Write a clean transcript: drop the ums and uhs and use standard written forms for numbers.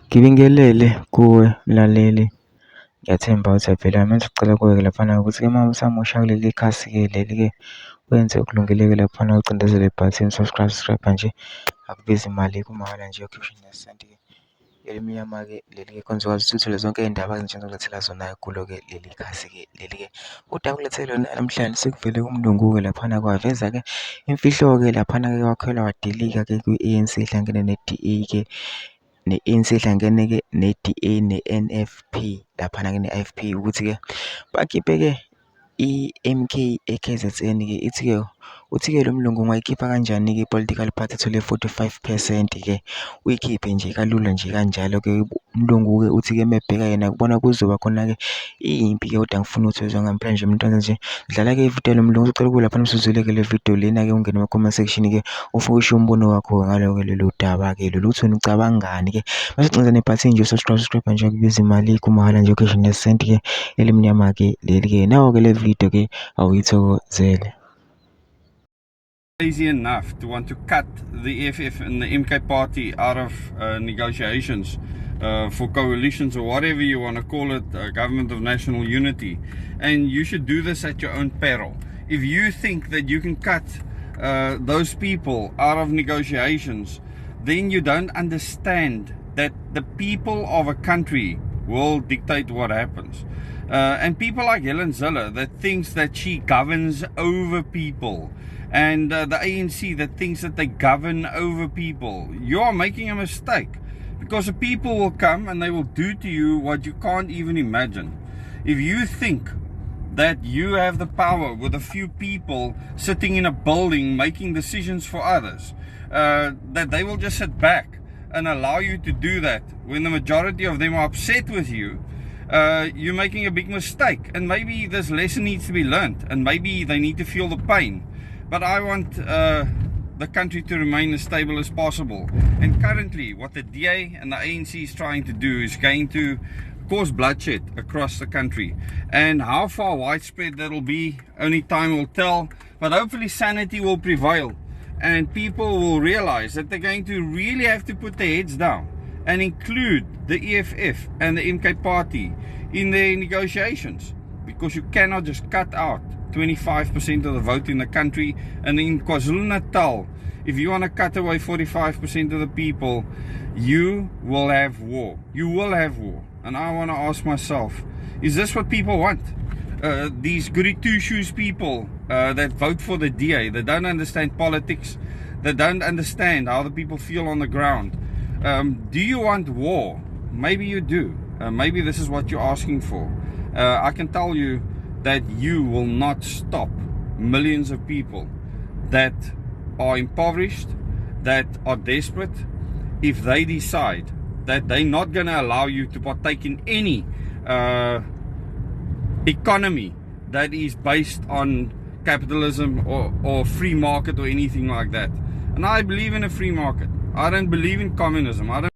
Ngibingelele kuwe mlaleli, ngiyathemba ukuthi phela manje sicela kuwe-ke laphana ukuthi-ke uma usamusha kuleli khasi-ke leli-ke wenze okulungile-ke laphana ucindezele ibhathini subscribe nje, akubizi imali kumahhala nje ukhiphe nesenti-ke. Elimnyama-ke leli-ke kwenza ukwazi ukuthi uthole zonke iy'ndaba ezintsha engizokulethela zona kulo-ke leli khasi-ke leli-ke. Kodwa kulethele lona namhlanje sekuvele umlungu-ke laphana kwaveza-ke imfihlo-ke laphana-ke wakhelwa wadilika-ke kwi-ANC ehlangene ne-DA-ke. Ne-ANC ehlangene-ke ne-DA ne-NFP laphana-ke ne-IFP ukuthi-ke bakhiphe-ke i-MK e-KZN-ke uthi-ke lo mlungu ungayikhipha kanjani-ke i-political party ethole 45%-ke, uyikhiphe nje kalula nje kanjalo-ke. Umlungu-ke uthi-ke mebheka yena kubona kuzoba khona-ke impi-ke kodwa angifuni ukuthi uzwe ngempela nje umuntu nje dlala-ke ividiyo lo mlungu uzocela kuwe laphana usuzwile-ke le vidiyo lena-ke ungene ema-comment section-ke ufike usho umbono wakho ngalo-ke lolu daba-ke lolu uthini ucabangani-ke mase ucinza nebhathini nje subscribe nje kubiza imali kumahhala nje ukhishwe nesenti-ke elimnyama-ke leli-ke nawo-ke le vidiyo-ke awuyithokozele. Crazy enough to want to cut the EFF and the MK party out of negotiations for coalitions or whatever you want to call it, government of national unity, and you should do this at your own peril. If you think that you can cut those people out of negotiations, then you don't understand that the people of a country will dictate what happens. And people like Helen Zille that thinks that she governs over people, and the ANC that thinks that they govern over people, you are making a mistake, because the people will come and they will do to you what you can't even imagine. If you think that you have the power with a few people sitting in a building making decisions for others, that they will just sit back and allow you to do that when the majority of them are upset with you, you're making a big mistake. And maybe this lesson needs to be learned, and maybe they need to feel the pain. But I want the country to remain as stable as possible. And currently what the DA and the ANC is trying to do is going to cause bloodshed across the country. And how far widespread that will be, only time will tell. But hopefully sanity will prevail, and people will realize that they're going to really have to put their heads down and include the EFF and the MK party in their negotiations, because you cannot just cut out 25% of the vote in the country. And in KwaZulu-Natal, if you want to cut away 45% of the people, you will have war. You will have war. And I want to ask myself, is this what people want? These goody two-shoes people that vote for the DA, they don't understand politics, they don't understand how the people feel on the ground. Do you want war? Maybe you do. Maybe this is what you're asking for. I can tell you that you will not stop millions of people that are impoverished, that are desperate, if they decide that they're not going to allow you to partake in any economy that is based on capitalism or free market or anything like that. And I believe in a free market. I don't believe in communism. I don't